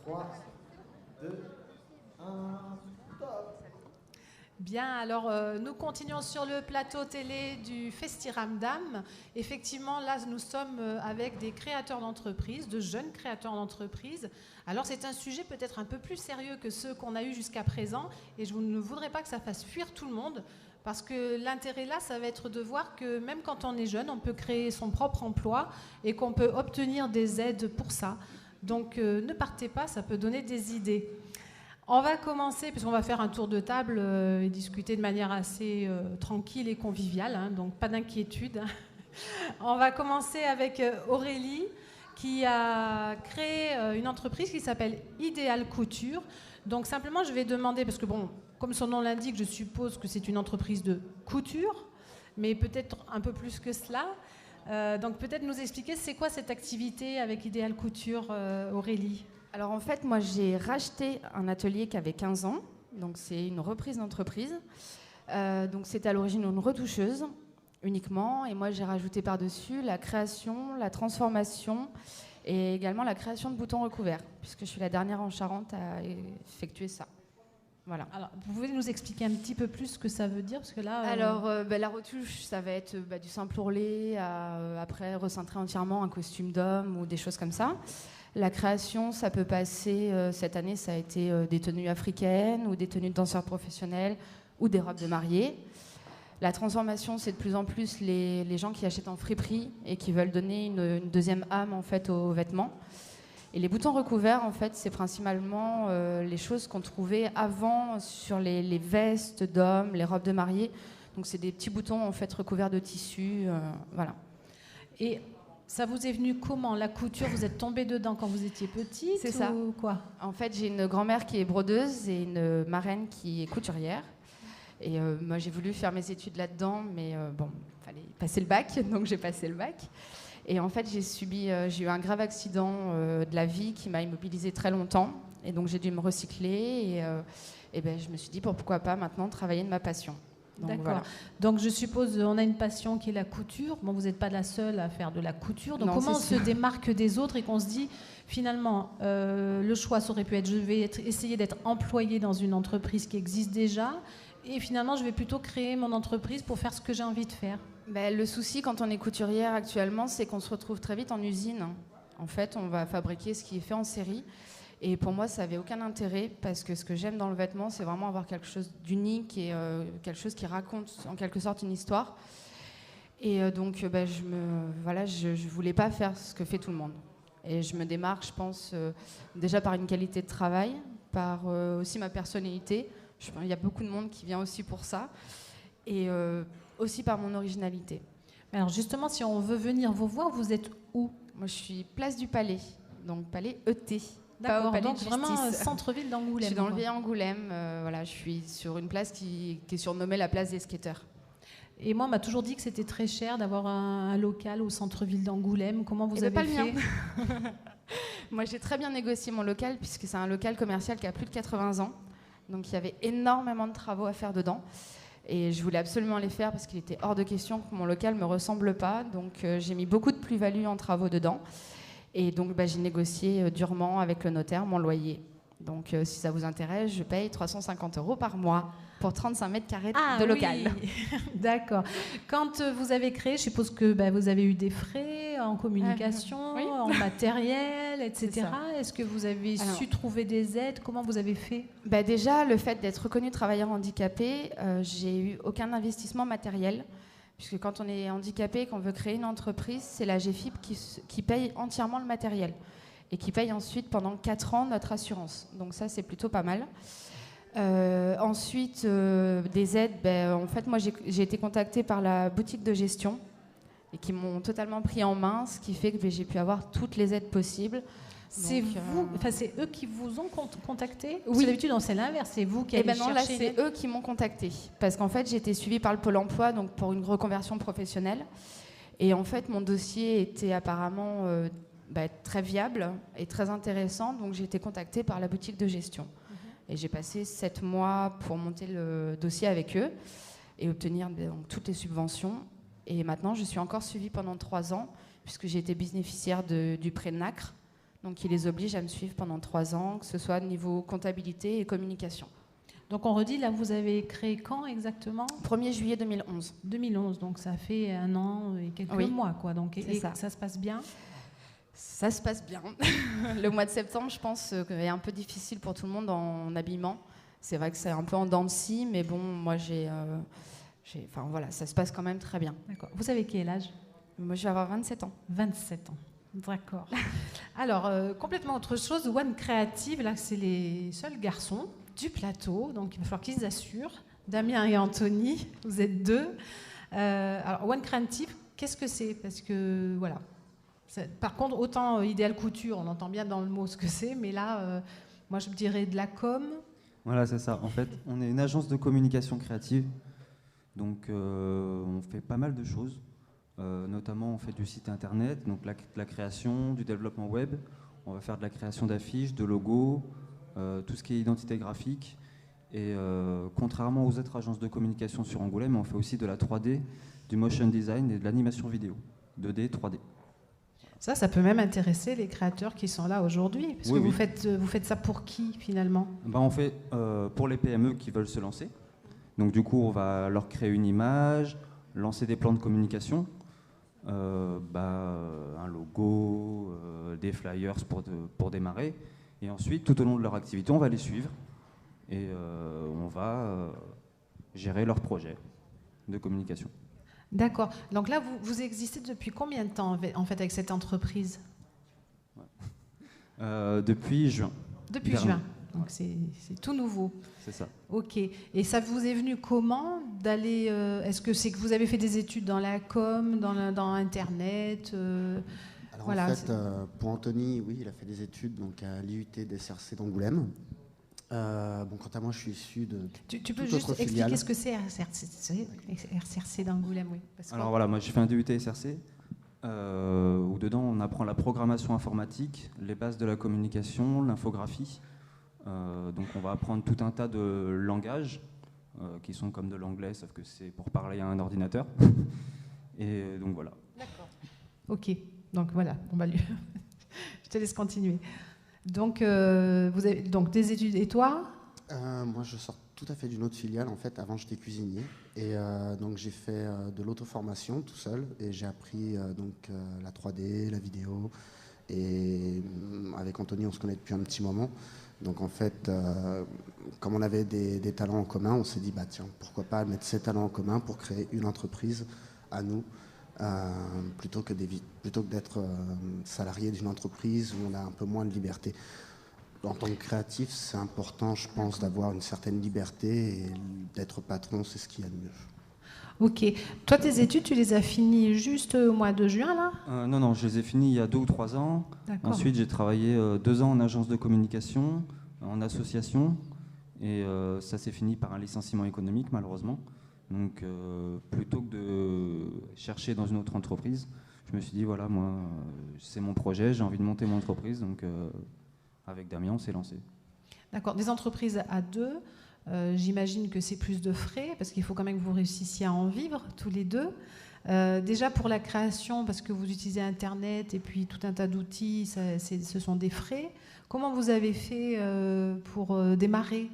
3, 2, 1, top. Bien, alors nous continuons sur le plateau télé du Festi-Ramdam. Effectivement, là, nous sommes avec des créateurs d'entreprises, de jeunes créateurs d'entreprises. Alors, c'est un sujet peut-être un peu plus sérieux que ceux qu'on a eus jusqu'à présent, et je ne voudrais pas que ça fasse fuir tout le monde, parce que l'intérêt là, ça va être de voir que même quand on est jeune, on peut créer son propre emploi et qu'on peut obtenir des aides pour ça. Donc, ne partez pas, ça peut donner des idées. On va commencer, puisqu'on va faire un tour de table et discuter de manière assez tranquille et conviviale, hein, donc pas d'inquiétude. On va commencer avec Aurélie, qui a créé une entreprise qui s'appelle Idéal Couture. Donc simplement, je vais demander, parce que bon, comme son nom l'indique, je suppose que c'est une entreprise de couture, mais peut-être un peu plus que cela. Donc peut-être nous expliquer, c'est quoi cette activité avec Idéal Couture, Aurélie ? Alors en fait, moi j'ai racheté un atelier qui avait 15 ans, donc c'est une reprise d'entreprise. Donc c'était à l'origine une retoucheuse uniquement, et moi j'ai rajouté par-dessus la création, la transformation et également la création de boutons recouverts, puisque je suis la dernière en Charente à effectuer ça. Voilà. Alors, vous pouvez nous expliquer un petit peu plus ce que ça veut dire, parce que là. Alors, la retouche, ça va être du simple ourlet à après recintrer entièrement un costume d'homme ou des choses comme ça. La création, ça peut passer, cette année, ça a été des tenues africaines ou des tenues de danseurs professionnels ou des robes de mariée. La transformation, c'est de plus en plus les gens qui achètent en friperie et qui veulent donner une deuxième âme en fait, aux vêtements. Et les boutons recouverts, en fait, c'est principalement les choses qu'on trouvait avant sur les vestes d'hommes, les robes de mariée. Donc, c'est des petits boutons en fait, recouverts de tissu. Voilà. Et ça vous est venu comment ? La couture, vous êtes tombée dedans quand vous étiez petite ? C'est ça. Ou quoi ? En fait, j'ai une grand-mère qui est brodeuse et une marraine qui est couturière. Et moi, j'ai voulu faire mes études là-dedans, mais bon, il fallait passer le bac, donc j'ai passé le bac. Et en fait, j'ai eu un grave accident de la vie qui m'a immobilisée très longtemps. Et donc, j'ai dû me recycler. Et ben, je me suis dit, pourquoi pas maintenant travailler de ma passion. Donc, d'accord. Voilà. Donc, je suppose on a une passion qui est la couture. Bon, vous n'êtes pas la seule à faire de la couture. Donc, Non, comment on c'est se ça. démarque des autres et qu'on se dit, finalement, le choix, ça aurait pu être, je vais essayer d'être employée dans une entreprise qui existe déjà. Et finalement, je vais plutôt créer mon entreprise pour faire ce que j'ai envie de faire. Ben, le souci quand on est couturière actuellement, c'est qu'on se retrouve très vite en usine. En fait, on va fabriquer ce qui est fait en série. Et pour moi, ça n'avait aucun intérêt parce que ce que j'aime dans le vêtement, c'est vraiment avoir quelque chose d'unique et quelque chose qui raconte en quelque sorte une histoire. Et donc, ben, je voulais pas faire ce que fait tout le monde. Et je me démarque, je pense, déjà par une qualité de travail, par aussi ma personnalité. Il y a beaucoup de monde qui vient aussi pour ça. Et aussi par mon originalité. Alors justement, si on veut venir vous voir, vous êtes où ? Moi, je suis place du Palais, donc Palais ET. D'accord, pas au Palais donc de vraiment Justice. centre-ville d'Angoulême. Je suis dans le quoi. vieil Angoulême, voilà, je suis sur une place qui est surnommée la place des skateurs. Et moi, on m'a toujours dit que c'était très cher d'avoir un local au centre-ville d'Angoulême. Comment vous avez pas fait ? le mien. Moi, j'ai très bien négocié mon local puisque c'est un local commercial qui a plus de 80 ans. Donc, il y avait énormément de travaux à faire dedans. Et je voulais absolument les faire parce qu'il était hors de question que mon local ne me ressemble pas. Donc, j'ai mis beaucoup de plus-value en travaux dedans. Et donc, j'ai négocié durement avec le notaire mon loyer. Donc, si ça vous intéresse, je paye 350 € par mois pour 35 mètres carrés de local. Oui. D'accord. Quand vous avez créé, je suppose que vous avez eu des frais en communication, oui. en matériel, etc. C'est Est-ce que vous avez su trouver des aides ? Comment vous avez fait ? Déjà, le fait d'être reconnu travailleur handicapé, j'ai eu aucun investissement matériel. Puisque quand on est handicapé et qu'on veut créer une entreprise, c'est la GFIP qui paye entièrement le matériel. Et qui paye ensuite pendant 4 ans notre assurance. Donc ça, c'est plutôt pas mal. Ensuite, des aides. En fait, moi, j'ai été contactée par la boutique de gestion et qui m'ont totalement pris en main, ce qui fait que j'ai pu avoir toutes les aides possibles. C'est c'est eux qui vous ont contacté ? Oui. Oui. D'habitude, c'est l'inverse. C'est vous qui allez chercher. Non, là, c'est eux qui m'ont contacté. Parce qu'en fait, j'ai été suivie par le Pôle emploi donc pour une reconversion professionnelle. Et en fait, mon dossier était apparemment très viable et très intéressant. Donc, j'ai été contactée par la boutique de gestion. Et j'ai passé 7 mois pour monter le dossier avec eux et obtenir donc, toutes les subventions. Et maintenant, je suis encore suivie pendant 3 ans, puisque j'ai été bénéficiaire du prêt NACRE. Donc, ils les obligent à me suivre pendant 3 ans, que ce soit niveau comptabilité et communication. Donc on redit, là vous avez créé quand exactement? 1er juillet 2011. 2011, donc ça fait 1 an et quelques mois, quoi. Donc, et ça se passe bien? Ça se passe bien. Le mois de septembre, je pense, est un peu difficile pour tout le monde en habillement. C'est vrai que c'est un peu en dents de scie, mais bon, moi enfin voilà, ça se passe quand même très bien. D'accord. Vous avez quel âge? Moi, je vais avoir 27 ans. 27 ans. D'accord. Alors, complètement autre chose, One Creative, là, c'est les seuls garçons du plateau, donc il va falloir qu'ils assurent. Damien et Anthony, vous êtes 2. Alors, One Creative, qu'est-ce que c'est? Parce que, voilà. Par contre, autant Idéal Couture, on entend bien dans le mot ce que c'est, mais là, moi, je dirais de la com. Voilà, c'est ça. En fait, on est une agence de communication créative, donc on fait pas mal de choses. Notamment, on fait du site internet, donc la création, du développement web. On va faire de la création d'affiches, de logos, tout ce qui est identité graphique. Et contrairement aux autres agences de communication sur Angoulême, on fait aussi de la 3D, du motion design et de l'animation vidéo, 2D, 3D. Ça peut même intéresser les créateurs qui sont là aujourd'hui, parce que vous faites ça pour qui finalement? On fait pour les PME qui veulent se lancer. Donc du coup, on va leur créer une image, lancer des plans de communication, un logo, des flyers pour démarrer. Et ensuite, tout au long de leur activité, on va les suivre et on va gérer leur projet de communication. D'accord. Donc là, vous existez depuis combien de temps en fait avec cette entreprise? Depuis juin. Depuis juin. Donc c'est tout nouveau. C'est ça. Ok. Et ça vous est venu comment d'aller est-ce que c'est que vous avez fait des études dans la com, dans Internet Alors voilà, en fait, pour Anthony, oui, il a fait des études donc à l'IUT d'SRC d'Angoulême. Quant à moi, je suis issu de Tu peux juste expliquer ce que c'est SRC d'Angoulême, oui. Alors voilà, moi j'ai fait un DUT SRC où dedans on apprend la programmation informatique, les bases de la communication, l'infographie. Donc on va apprendre tout un tas de langages qui sont comme de l'anglais, sauf que c'est pour parler à un ordinateur. Et donc voilà. D'accord. Ok. Donc voilà, je te laisse continuer. Donc, vous avez donc des études. Et toi? Moi, je sors tout à fait d'une autre filiale. En fait, avant, j'étais cuisinier. Et donc, j'ai fait de l'auto-formation tout seul. Et j'ai appris la 3D, la vidéo. Et avec Anthony, on se connaît depuis un petit moment. Donc, en fait, comme on avait des talents en commun, on s'est dit, tiens, pourquoi pas mettre ces talents en commun pour créer une entreprise à nous. Plutôt que d'être salarié d'une entreprise où on a un peu moins de liberté. En tant que créatif, c'est important, je pense, d'avoir une certaine liberté et d'être patron, c'est ce qu'il y a de mieux. Ok. Toi, tes études, tu les as finies juste au mois de juin, là? Non, je les ai finies il y a 2 ou 3 ans. D'accord. Ensuite, j'ai travaillé 2 ans en agence de communication, en association, et ça s'est fini par un licenciement économique, malheureusement. Donc, plutôt que de chercher dans une autre entreprise, je me suis dit, voilà, moi, c'est mon projet, j'ai envie de monter mon entreprise. Donc, avec Damien, on s'est lancé. D'accord. Des entreprises à 2, j'imagine que c'est plus de frais, parce qu'il faut quand même que vous réussissiez à en vivre, tous les 2. Déjà, pour la création, parce que vous utilisez Internet et puis tout un tas d'outils, ce sont des frais. Comment vous avez fait pour démarrer ?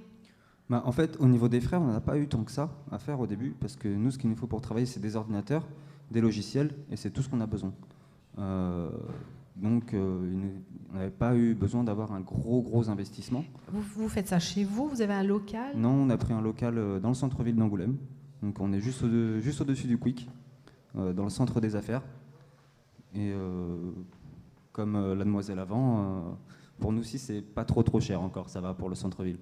En fait, au niveau des frais, on n'a pas eu tant que ça à faire au début, parce que nous, ce qu'il nous faut pour travailler, c'est des ordinateurs, des logiciels, et c'est tout ce qu'on a besoin. Donc, on n'avait pas eu besoin d'avoir un gros investissement. Vous faites ça chez vous? Vous avez un local? Non, on a pris un local dans le centre-ville d'Angoulême. Donc, on est juste au-dessus du Quick, dans le centre des affaires. Et comme la demoiselle avant, pour nous aussi, c'est pas trop cher encore, ça va pour le centre-ville.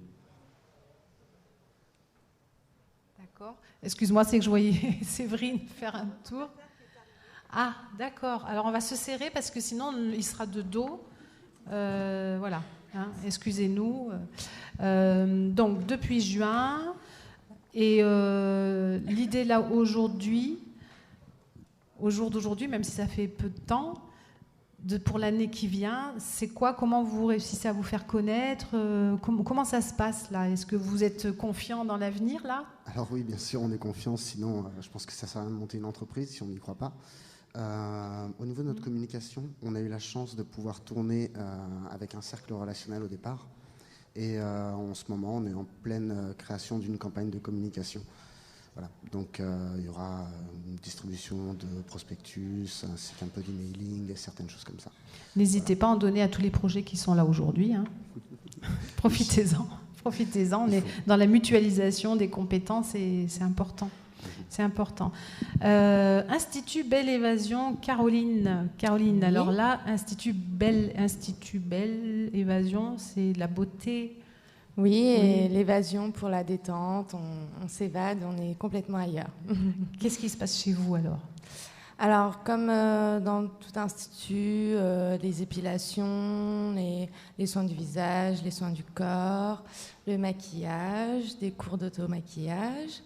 D'accord. Excuse-moi, c'est que je voyais Séverine faire un tour. Ah, d'accord. Alors, on va se serrer parce que sinon, il sera de dos. Voilà. Hein, excusez-nous. Donc, depuis juin, et l'idée là aujourd'hui, au jour d'aujourd'hui, même si ça fait peu de temps, pour l'année qui vient, c'est quoi? Comment vous réussissez à vous faire connaître? Comment ça se passe là? Est-ce que vous êtes confiant dans l'avenir là? Alors oui, bien sûr, on est confiant. Sinon, je pense que ça sert à rien de monter une entreprise si on n'y croit pas. Au niveau de notre communication, on a eu la chance de pouvoir tourner avec un cercle relationnel au départ. Et en ce moment, on est en pleine création d'une campagne de communication. Voilà. Donc il y aura une distribution de prospectus, ainsi qu'un peu d'emailing et certaines choses comme ça. N'hésitez pas à en donner à tous les projets qui sont là aujourd'hui. Hein. Profitez-en. Profitez-en. On est dans la mutualisation des compétences et c'est important. C'est important. Institut Belle Évasion, Caroline. Caroline, Oui. alors là, Institut Belle Évasion, c'est la beauté. Oui, et Oui. l'évasion pour la détente, on s'évade, on est complètement ailleurs. Qu'est-ce qui se passe chez vous alors? Alors, comme dans tout institut, les épilations, les soins du visage, les soins du corps, le maquillage, des cours d'auto-maquillage,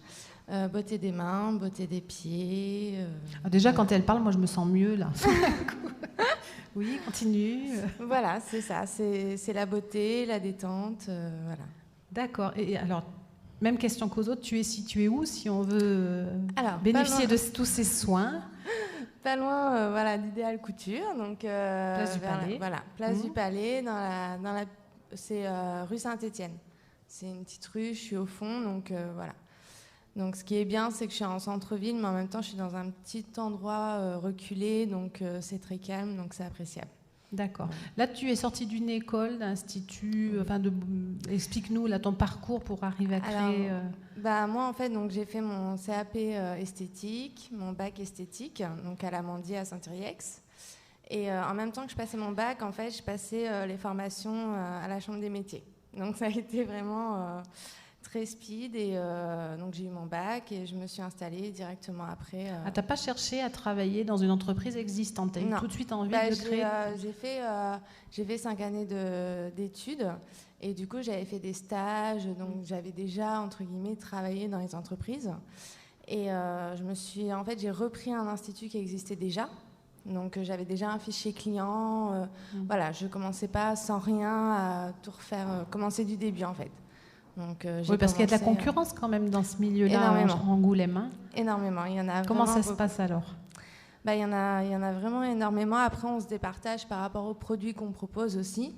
beauté des mains, beauté des pieds. Ah, déjà, quand elle parle, moi, je me sens mieux là. Oui, continue. Voilà, c'est ça, c'est la beauté, la détente, voilà. D'accord. Et alors, même question qu'aux autres, tu es situé où si on veut Alors, bénéficier de tous ces soins? Pas loin, voilà, d'Idéal Couture, donc Place du Palais. Voilà, place Mhm. du Palais, c'est rue Saint-Étienne. C'est une petite rue, je suis au fond, donc voilà. Donc ce qui est bien, c'est que je suis en centre-ville, mais en même temps, je suis dans un petit endroit reculé, donc c'est très calme, donc c'est appréciable. D'accord. Là, tu es sortie d'une école, d'un institut. Explique-nous là ton parcours pour arriver à créer. Moi, en fait, donc j'ai fait mon CAP esthétique, mon bac esthétique, donc à l'Amandier à Saint-Yrieix. Et en même temps que je passais mon bac, en fait, je passais les formations à la Chambre des métiers. Donc ça a été vraiment très speed. Et donc j'ai eu mon bac et je me suis installée directement après. Ah, t'as pas cherché à travailler dans une entreprise existante? T'as eu Non. tout de suite envie de créer? J'ai fait 5 années d'études et du coup j'avais fait des stages, donc j'avais déjà entre guillemets travaillé dans les entreprises et j'ai repris un institut qui existait déjà, donc j'avais déjà un fichier client, voilà, je commençais pas sans rien à tout refaire, commencer du début en fait. Donc, Oui, parce qu'il y a de la concurrence quand même dans ce milieu-là, énormément. en Angoulême. Hein. Énormément, il y en a. Comment ça se beaucoup. passe alors? Il y en a vraiment énormément. Après, on se départage par rapport aux produits qu'on propose aussi.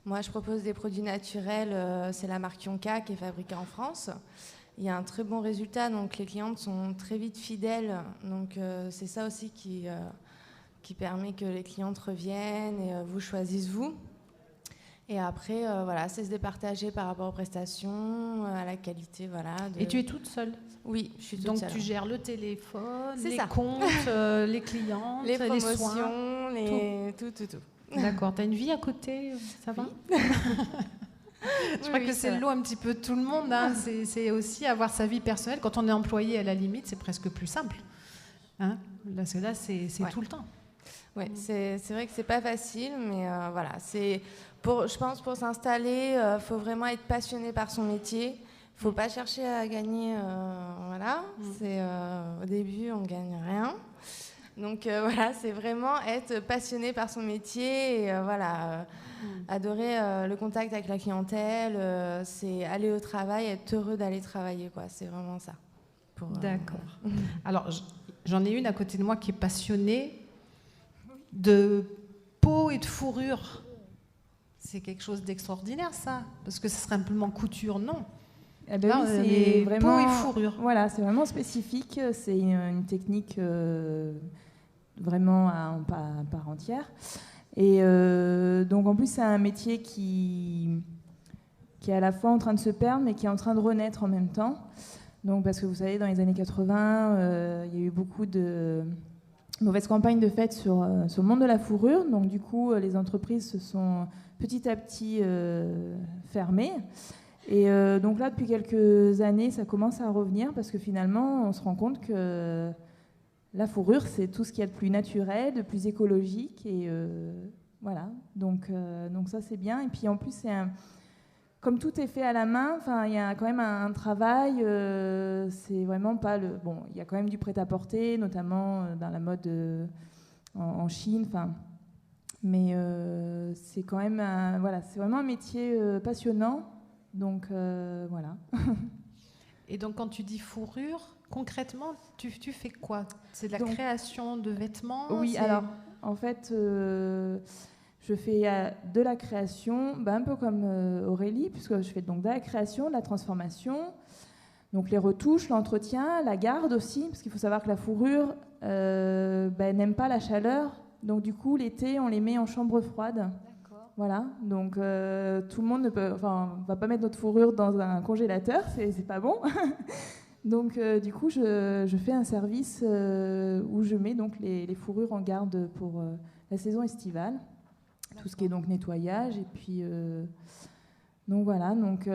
Moi, je propose des produits naturels. C'est la marque Yonka qui est fabriquée en France. Il y a un très bon résultat, donc les clientes sont très vite fidèles. Donc, c'est ça aussi qui permet que les clientes reviennent et vous choisissent vous. Et après, voilà, c'est se départager par rapport aux prestations, à la qualité, voilà. Et tu es toute seule? Oui, je suis toute Donc seule. tu gères le téléphone, C'est les ça. comptes, les clientes, les les promotions, soins, tout. D'accord. T'as une vie à côté, ça va? Je crois que c'est le lot un petit peu de tout le monde. Hein. C'est aussi avoir sa vie personnelle. Quand on est employé, à la limite, c'est presque plus simple. Hein? Là, c'est tout le temps. Ouais, c'est vrai que c'est pas facile, mais voilà. Je pense pour s'installer, faut vraiment être passionné par son métier. Faut pas chercher à gagner, voilà. Au début, on gagne rien. Donc voilà, c'est vraiment être passionné par son métier et adorer le contact avec la clientèle. C'est aller au travail, être heureux d'aller travailler, quoi. C'est vraiment ça. D'accord. Alors, j'en ai une à côté de moi qui est passionnée de peau et de fourrure. C'est quelque chose d'extraordinaire, ça. Parce que ce serait simplement couture, non. Eh ben Là, oui, c'est vraiment peau et fourrure. Voilà, c'est vraiment spécifique. C'est une technique vraiment à part entière. Et donc en plus, c'est un métier qui est à la fois en train de se perdre, mais qui est en train de renaître en même temps. Donc parce que vous savez, dans les années 80, il y a eu beaucoup de mauvaises campagnes de fait sur le monde de la fourrure. Donc du coup, les entreprises se sont petit à petit fermées. Et donc là, depuis quelques années, ça commence à revenir parce que finalement, on se rend compte que la fourrure, c'est tout ce qu'il y a de plus naturel, de plus écologique. Et voilà, donc ça, c'est bien. Et puis en plus, comme tout est fait à la main, il y a quand même un travail. C'est vraiment pas le... Bon, il y a quand même du prêt-à-porter, notamment dans la mode en Chine. Mais c'est quand même... c'est vraiment un métier passionnant. Donc voilà. Et donc, quand tu dis fourrure, concrètement, tu fais quoi? C'est de la Donc, création de vêtements? Oui, c'est- alors, en fait, je fais de la création, un peu comme Aurélie, puisque je fais donc de la création, de la transformation, donc les retouches, l'entretien, la garde aussi, parce qu'il faut savoir que la fourrure n'aime pas la chaleur, donc du coup, l'été, on les met en chambre froide. Voilà, donc tout le monde ne peut, enfin, on va pas mettre notre fourrure dans un congélateur, c'est pas bon. Donc du coup, je fais un service où je mets donc les fourrures en garde pour la saison estivale, tout ce qui est donc nettoyage et puis donc voilà. Donc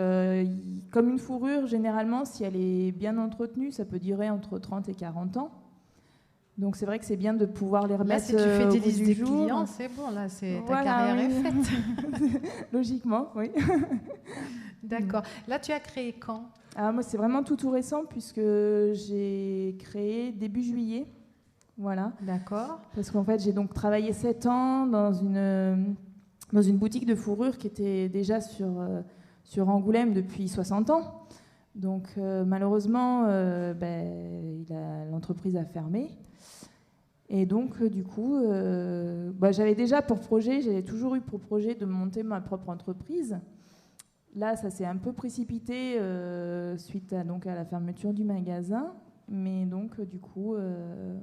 comme une fourrure, généralement, si elle est bien entretenue, ça peut durer entre 30 et 40 ans. Donc c'est vrai que c'est bien de pouvoir les Là, remettre si tu fais au des goût listes du des jour. clients, c'est bon, là, ta Voilà, carrière oui. est faite. Logiquement, oui. D'accord. Là, tu as créé quand? Ah, moi, c'est vraiment tout récent puisque j'ai créé début juillet. Voilà. D'accord. Parce qu'en fait, j'ai donc travaillé 7 ans dans une boutique de fourrure qui était déjà sur Angoulême depuis 60 ans. Donc, malheureusement, l'entreprise a fermé. Et donc, du coup, j'avais déjà j'avais toujours eu pour projet de monter ma propre entreprise. Là, ça s'est un peu précipité suite à la fermeture du magasin. Mais donc, du coup,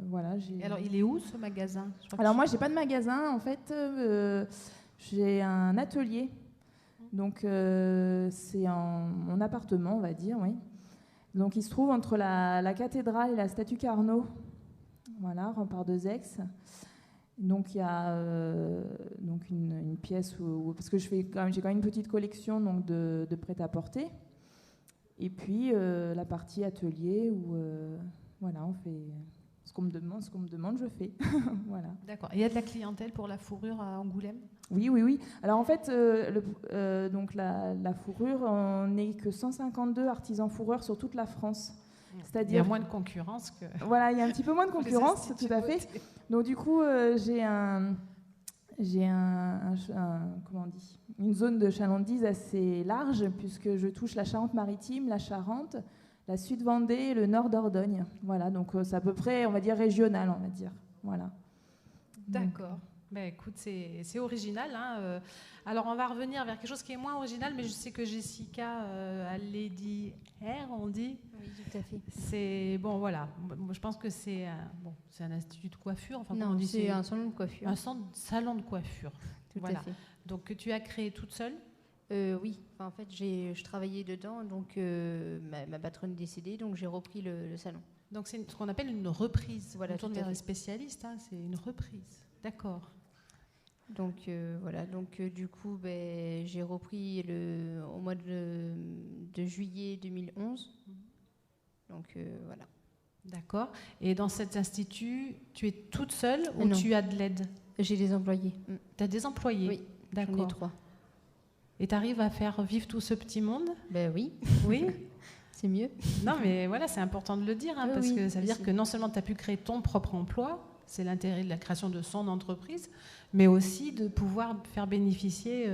voilà. Alors, il est où ce magasin? Alors, moi, j'ai pas de magasin. En fait, j'ai un atelier. Donc, c'est mon appartement, on va dire, oui. Donc, il se trouve entre la cathédrale et la statue Carnot. Voilà, rempart de Zex. Donc il y a une pièce parce que j'ai quand même une petite collection donc de prêt-à-porter. Et puis la partie atelier où voilà, on fait ce qu'on me demande, je fais. Voilà. D'accord. Il y a de la clientèle pour la fourrure à Angoulême? Oui. Alors en fait, donc la fourrure, on n'est que 152 artisans fourreurs sur toute la France. Il y a moins de concurrence que... Voilà, il y a un petit peu moins de concurrence, tout à fait. Donc du coup, j'ai une zone de chalandise assez large puisque je touche la Charente-Maritime, la Charente, la Sud-Vendée et le nord d'Ordogne. Voilà, donc c'est à peu près, on va dire, régional, on va dire. Voilà. D'accord. Écoute, c'est original. Hein. Alors, on va revenir vers quelque chose qui est moins original, mais je sais que Jessica a Lady Air, on dit. Oui, tout à fait. C'est bon, voilà. Moi, je pense que c'est un institut de coiffure. Enfin, non, c'est un salon de coiffure. Un salon de coiffure. Tout à fait. Donc, que tu as créé toute seule? Oui. Enfin, en fait, je travaillais dedans, donc ma patronne est décédée, donc j'ai repris le salon. Donc, c'est ce qu'on appelle une reprise. Voilà, on tourne tout à vers les fait. spécialistes, hein, c'est une reprise. D'accord. Donc voilà, donc du coup j'ai repris au mois de juillet 2011. Donc voilà. D'accord. Et dans cet institut, tu es toute seule ou Non. tu as de l'aide? J'ai des employés. Tu as des employés? Oui, d'accord. j'en ai 3. Et tu arrives à faire vivre tout ce petit monde? Oui. Oui. C'est mieux. Non, mais voilà, c'est important de le dire, hein, parce oui, que ça veut dire aussi. que non seulement tu as pu créer ton propre emploi, c'est l'intérêt de la création de son entreprise, mais aussi de pouvoir faire bénéficier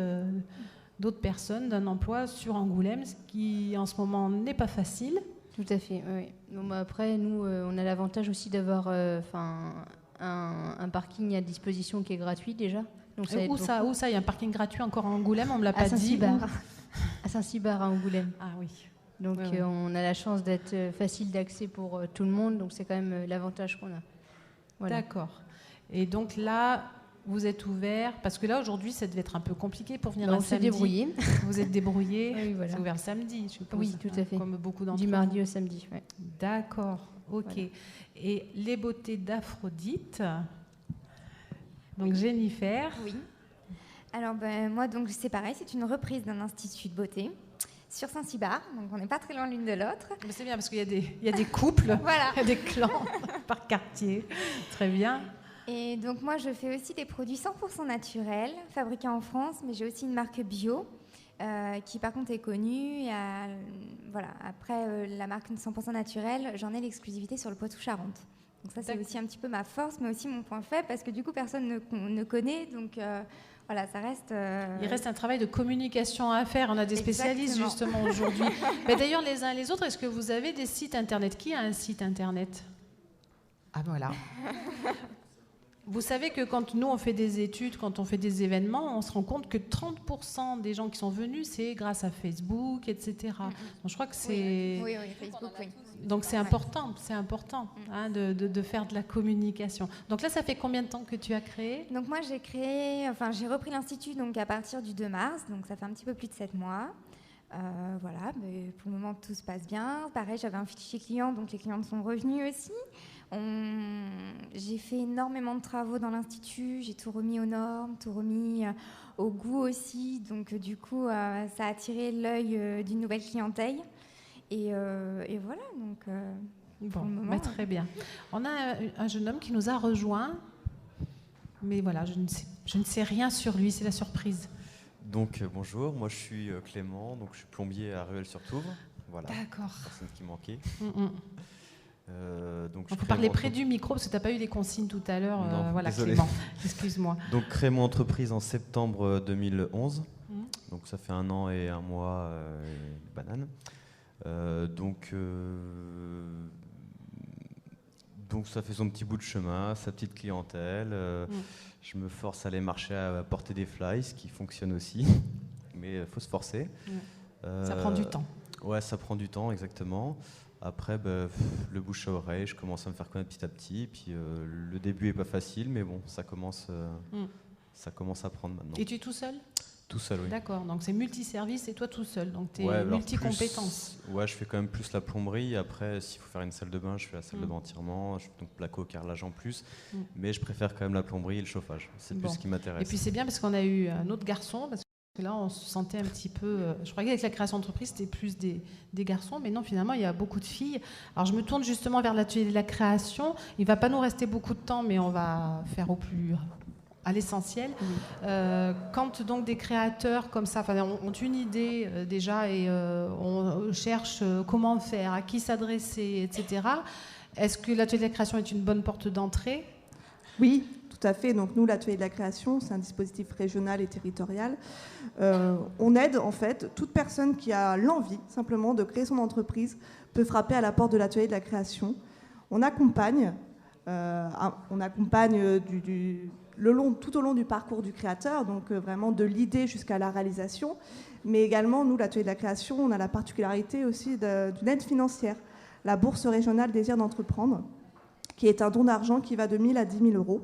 d'autres personnes d'un emploi sur Angoulême, ce qui en ce moment n'est pas facile. Tout à fait, oui. Bon, après, nous, on a l'avantage aussi d'avoir un parking à disposition qui est gratuit déjà. Donc, ça aide Où ça, il y a un parking gratuit encore à Angoulême, on ne me l'a à pas dit. Saint-Cybard. À Saint-Cybard, à Angoulême. Ah oui. Donc Ouais, ouais. on a la chance d'être facile d'accès pour tout le monde, donc c'est quand même l'avantage qu'on a. Voilà. D'accord. Et donc là, vous êtes ouvert, parce que là aujourd'hui, ça devait être un peu compliqué pour venir On un s'est samedi. débrouillé. Vous êtes débrouillé. Oui, voilà. C'est ouvert le samedi, je suppose. Oui, tout à fait. Comme beaucoup d'entre Du vous. mardi au samedi. Ouais. D'accord, ok. Voilà. Et les beautés d'Aphrodite, donc Jennifer. Oui. Alors moi donc c'est pareil, c'est une reprise d'un institut de beauté sur Saint-Cybard, donc on n'est pas très loin l'une de l'autre. Mais c'est bien parce qu'il y a des couples, Voilà. il y a des clans par quartier. Très bien. Et donc moi je fais aussi des produits 100% naturels, fabriqués en France, mais j'ai aussi une marque bio qui par contre est connue. Voilà. Après la marque 100% naturelle, j'en ai l'exclusivité sur le Poitou-Charentes. Donc ça c'est aussi un petit peu ma force, mais aussi mon point faible, parce que du coup personne ne connaît. Donc voilà, ça reste... Il reste un travail de communication à faire. On a des spécialistes Exactement. justement aujourd'hui. Mais d'ailleurs, les uns et les autres, est-ce que vous avez des sites internet? Qui a un site internet? Ah voilà. Vous savez que quand nous on fait des études, quand on fait des événements, on se rend compte que 30% des gens qui sont venus, c'est grâce à Facebook, etc. Donc je crois que c'est... Oui, Facebook, oui. Donc c'est important hein, de faire de la communication. Donc là, ça fait combien de temps que tu as créé? Donc moi, j'ai repris l'Institut donc à partir du 2 mars, donc ça fait un petit peu plus de 7 mois. Voilà, mais pour le moment, tout se passe bien. Pareil, j'avais un fichier client, donc les clients sont revenus aussi. J'ai fait énormément de travaux dans l'Institut, j'ai tout remis aux normes, tout remis au goût aussi. Donc du coup, ça a attiré l'œil d'une nouvelle clientèle. Et voilà, donc Bon, pour le moment, très bien. On a un jeune homme qui nous a rejoint, mais voilà, je ne sais rien sur lui, c'est la surprise. Donc bonjour, moi je suis Clément, donc je suis plombier à Rueil-sur-Touvre. Voilà. D'accord. Personne qui manquait. Donc il faut parler près du micro parce que tu n'as pas eu les consignes tout à l'heure. Non, voilà, désolé. Clément, excuse-moi. Donc créé mon entreprise en septembre 2011. Donc ça fait 1 an et 1 mois et banane. Donc ça fait son petit bout de chemin, sa petite clientèle. Je me force à aller marcher à porter des fly, ce qui fonctionne aussi, mais il faut se forcer. Ça prend du temps. Ouais, ça prend du temps, exactement. Après, le bouche à oreille, je commence à me faire connaître petit à petit. Puis le début est pas facile, mais bon, ça commence à prendre maintenant. Et tu es tout seul? Tout seul, oui. D'accord, donc c'est multiservice et toi tout seul, donc tu es multi-compétences. Ouais, je fais quand même plus la plomberie. Après, s'il faut faire une salle de bain, je fais la salle de bain entièrement. Je fais donc placo, carrelage en plus. Mais je préfère quand même la plomberie et le chauffage. C'est plus ce qui m'intéresse. Et puis c'est bien parce qu'on a eu un autre garçon, parce que là on se sentait un petit peu... je croyais qu'avec la création d'entreprise c'était plus des garçons, mais non, finalement il y a beaucoup de filles. Alors je me tourne justement vers l'atelier de la création. Il ne va pas nous rester beaucoup de temps, mais on va faire à l'essentiel. Quand donc des créateurs comme ça ont une idée déjà et on cherche comment faire, à qui s'adresser, etc., est-ce que l'atelier de la création est une bonne porte d'entrée? Oui, tout à fait. Donc nous, l'atelier de la création, c'est un dispositif régional et territorial. On aide en fait toute personne qui a l'envie simplement de créer son entreprise peut frapper à la porte de l'atelier de la création. On accompagne tout au long du parcours du créateur, donc vraiment de l'idée jusqu'à la réalisation. Mais également, nous, l'atelier de la création, on a la particularité aussi d'une aide financière, la bourse régionale Désir d'entreprendre, qui est un don d'argent qui va de 1 000 à 10 000 euros.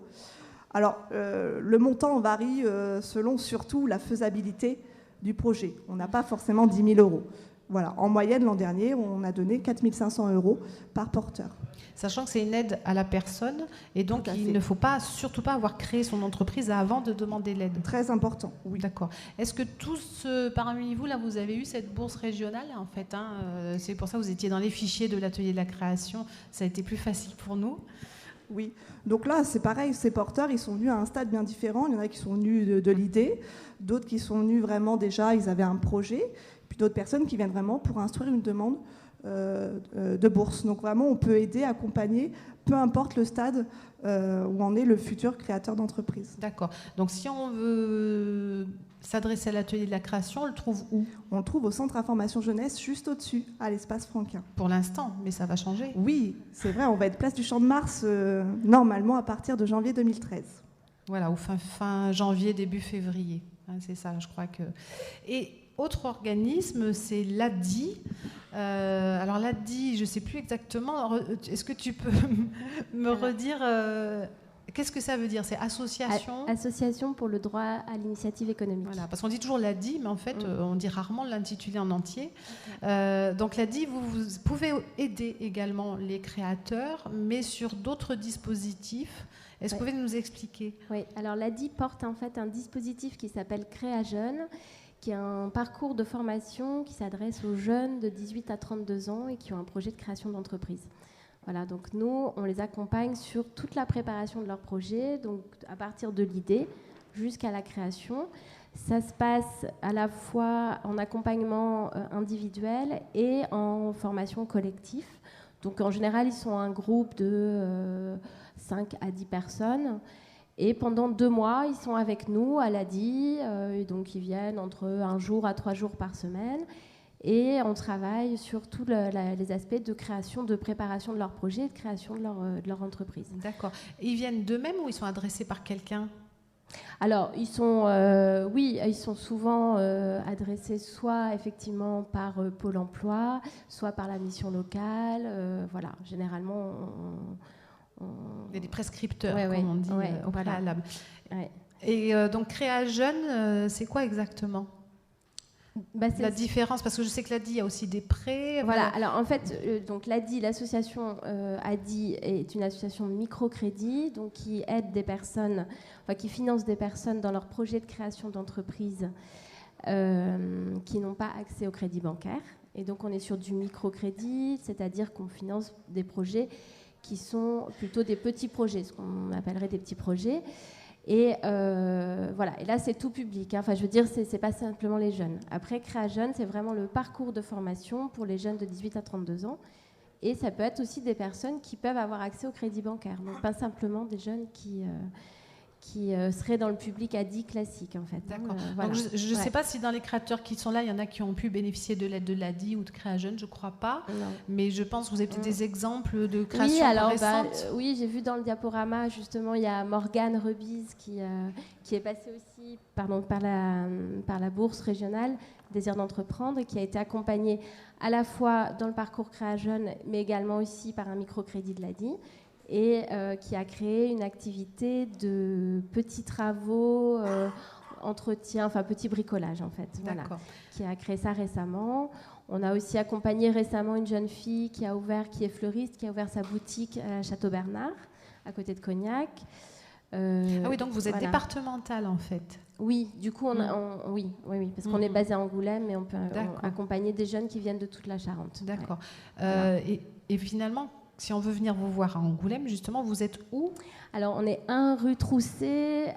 Alors, le montant varie selon surtout la faisabilité du projet. On n'a pas forcément 10 000 euros. Voilà. En moyenne, l'an dernier, on a donné 4 500 euros par porteur. Sachant que c'est une aide à la personne, et donc il ne faut surtout pas avoir créé son entreprise avant de demander l'aide. Très important, oui. D'accord. Est-ce que tous parmi vous, là, vous avez eu cette bourse régionale, en fait, hein, c'est pour ça que vous étiez dans les fichiers de l'atelier de la création, ça a été plus facile pour nous. Oui, donc là, c'est pareil, ces porteurs, ils sont venus à un stade bien différent. Il y en a qui sont venus de l'idée, d'autres qui sont venus vraiment déjà, ils avaient un projet, puis d'autres personnes qui viennent vraiment pour instruire une demande de bourse. Donc vraiment, on peut aider, accompagner, peu importe le stade où en est le futur créateur d'entreprise. D'accord. Donc si on veut s'adresser à l'atelier de la création, on le trouve où? On le trouve au centre information jeunesse, juste au-dessus, à l'espace Franquin. Pour l'instant, mais ça va changer. Oui, c'est vrai, on va être place du Champ de Mars normalement à partir de janvier 2013. Voilà, ou fin janvier, début février. Hein, c'est ça, je crois que... Et autre organisme, c'est l'ADI. Alors l'ADI, je ne sais plus exactement. Est-ce que tu peux me redire qu'est-ce que ça veut dire? C'est association Association pour le droit à l'initiative économique. Voilà, parce qu'on dit toujours l'ADI, mais en fait, on dit rarement l'intitulé en entier. Donc l'ADI, vous pouvez aider également les créateurs, mais sur d'autres dispositifs. Est-ce que vous pouvez nous expliquer? Oui, alors l'ADI porte en fait un dispositif qui s'appelle Créa Jeune, qui est un parcours de formation qui s'adresse aux jeunes de 18 à 32 ans et qui ont un projet de création d'entreprise. Voilà, donc nous, on les accompagne sur toute la préparation de leur projet, donc à partir de l'idée jusqu'à la création. Ça se passe à la fois en accompagnement individuel et en formation collective. Donc en général, ils sont un groupe de 5 à 10 personnes. Et pendant 2 mois, ils sont avec nous à l'ADI, et donc ils viennent entre 1 jour à 3 jours par semaine. Et on travaille sur tous les aspects de création, de préparation de leur projet et de création de leur entreprise. D'accord. Ils viennent d'eux-mêmes ou ils sont adressés par quelqu'un ? Alors, ils sont souvent adressés soit effectivement par Pôle emploi, soit par la mission locale. Voilà, généralement, il y a des prescripteurs, ouais, comme on dit, au voilà. préalable. Ouais. Et donc, Créa Jeune, c'est quoi exactement ? La différence, parce que je sais que l'ADI, il y a aussi des prêts. Voilà, alors en fait, donc l'ADI, l'association ADI est une association de microcrédit, donc qui aide des personnes, enfin qui finance des personnes dans leur projet de création d'entreprise qui n'ont pas accès au crédit bancaire. Et donc on est sur du microcrédit, c'est-à-dire qu'on finance des projets qui sont plutôt des petits projets, ce qu'on appellerait des petits projets. Et voilà, et là c'est tout public, hein. Enfin, je veux dire, c'est pas simplement les jeunes. Après, Créa Jeune, c'est vraiment le parcours de formation pour les jeunes de 18 à 32 ans. Et ça peut être aussi des personnes qui peuvent avoir accès au crédit bancaire. Donc pas simplement des jeunes qui seraient dans le public ADI classique, en fait. D'accord. Voilà. Donc, je ne sais pas si dans les créateurs qui sont là, il y en a qui ont pu bénéficier de l'aide de l'ADI ou de Créa Jeune, je ne crois pas. Non. Mais je pense que vous avez peut-être des exemples de créations oui, alors, récentes. oui, j'ai vu dans le diaporama, justement, il y a Morgane Rebise qui est passée aussi par la bourse régionale Désir d'entreprendre et qui a été accompagnée à la fois dans le parcours Créa Jeune, mais également aussi par un microcrédit de l'ADI. Et qui a créé une activité de petits travaux, entretien, enfin petit bricolage en fait. Voilà. Qui a créé ça récemment. On a aussi accompagné récemment une jeune fille qui est fleuriste, qui a ouvert sa boutique à Château-Bernard, à côté de Cognac. Ah oui, donc vous êtes départementale en fait. Oui, du coup, oui, parce qu'on est basé à Angoulême, mais on peut accompagner des jeunes qui viennent de toute la Charente. D'accord. Ouais. Et finalement, si on veut venir vous voir à Angoulême, justement, vous êtes où ? Alors, on est 1 rue Trousset,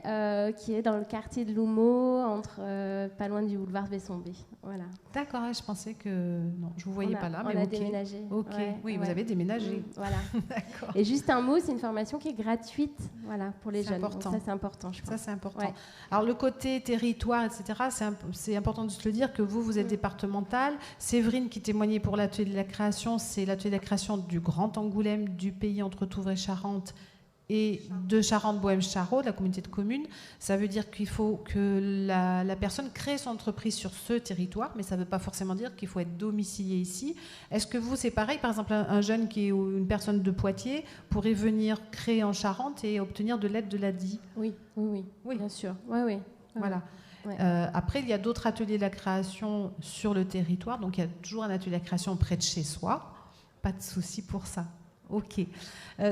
qui est dans le quartier de L'Houmeau, pas loin du boulevard Bessombé. Voilà. D'accord, je pensais que... Non, je ne vous voyais pas là, mais on a déménagé. Ok, oui, vous avez déménagé. Voilà. D'accord. Et juste un mot, c'est une formation qui est gratuite, voilà, pour les jeunes. Important. Donc ça, c'est important, je pense. Ça, c'est important. Ouais. Alors, le côté territoire, etc., c'est important de se le dire que vous êtes départementale. Séverine, qui témoignait pour l'atelier de la création, c'est l'atelier de la création du Grand Angoulême, du pays entre Touvre et Charente, et de Charente-Bohème-Charot, de la communauté de communes. Ça veut dire qu'il faut que la personne crée son entreprise sur ce territoire, mais ça ne veut pas forcément dire qu'il faut être domicilié ici. Est-ce que vous, c'est pareil, par exemple, un jeune ou une personne de Poitiers pourrait venir créer en Charente et obtenir de l'aide de l'ADI ? Oui, bien sûr. Oui. Voilà. Ouais. Après, il y a d'autres ateliers de la création sur le territoire, donc il y a toujours un atelier de la création près de chez soi. Pas de souci pour ça. Ok.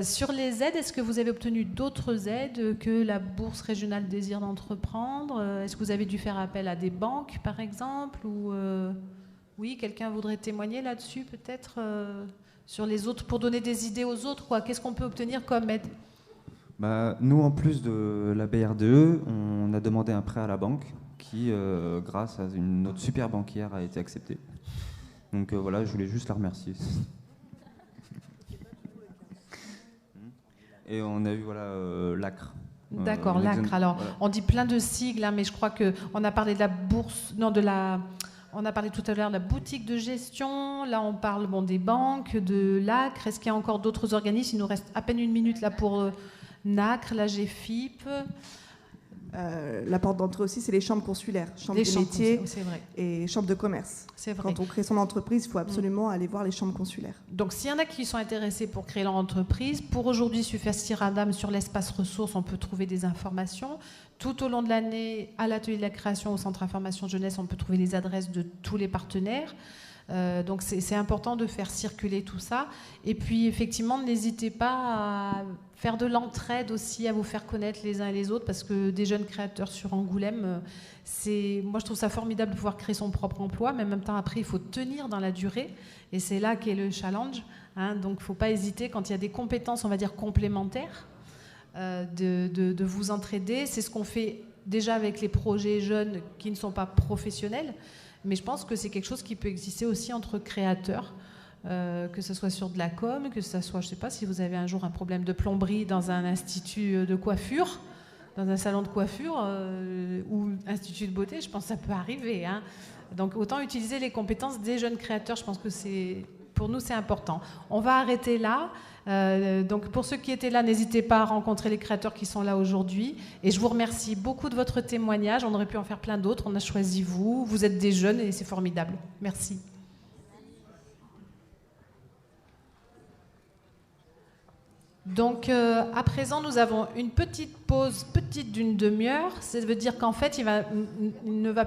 Sur les aides, est-ce que vous avez obtenu d'autres aides que la bourse régionale Désir d'entreprendre ? Est-ce que vous avez dû faire appel à des banques, par exemple ? Ou oui, quelqu'un voudrait témoigner là-dessus, peut-être sur les autres, pour donner des idées aux autres, quoi. Qu'est-ce qu'on peut obtenir comme aide ? Nous, en plus de la BRDE, on a demandé un prêt à la banque qui, grâce à notre super banquière, a été accepté. Donc voilà, je voulais juste la remercier. Et on a eu l'ACRE. D'accord, l'ACRE. Alors, on dit plein de sigles, hein, mais je crois qu'on a parlé de la bourse, on a parlé tout à l'heure de la boutique de gestion. Là, on parle des banques, de l'ACRE. Est-ce qu'il y a encore d'autres organismes ? Il nous reste à peine 1 minute là pour NACRE, la GFIP. La porte d'entrée aussi, c'est les chambres consulaires, chambres des métiers et chambres de commerce. C'est vrai. Quand on crée son entreprise, il faut absolument aller voir les chambres consulaires. Donc, s'il y en a qui sont intéressés pour créer leur entreprise, pour aujourd'hui sur Festiramdam, sur l'espace ressources, on peut trouver des informations. Tout au long de l'année, à l'atelier de la création, au Centre Information Jeunesse, on peut trouver les adresses de tous les partenaires. Donc c'est important de faire circuler tout ça. Et puis effectivement, n'hésitez pas à faire de l'entraide aussi, à vous faire connaître les uns et les autres, parce que des jeunes créateurs sur Angoulême, moi je trouve ça formidable de pouvoir créer son propre emploi, mais en même temps après il faut tenir dans la durée, et c'est là qu'est le challenge, hein. Donc il ne faut pas hésiter quand il y a des compétences, on va dire complémentaires, de vous entraider. C'est ce qu'on fait déjà avec les projets jeunes qui ne sont pas professionnels. Mais je pense que c'est quelque chose qui peut exister aussi entre créateurs, que ce soit sur de la com, que ce soit, je ne sais pas, si vous avez un jour un problème de plomberie dans un institut de coiffure, dans un salon de coiffure ou institut de beauté, je pense que ça peut arriver. Hein. Donc autant utiliser les compétences des jeunes créateurs, je pense que pour nous c'est important. On va arrêter là. Donc pour ceux qui étaient là, n'hésitez pas à rencontrer les créateurs qui sont là aujourd'hui. Et je vous remercie beaucoup de votre témoignage. On aurait pu en faire plein d'autres. On a choisi vous. Vous êtes des jeunes et c'est formidable. Merci. Donc à présent, nous avons une petite pause, petite d'une demi-heure. Ça veut dire qu'en fait, il ne va plus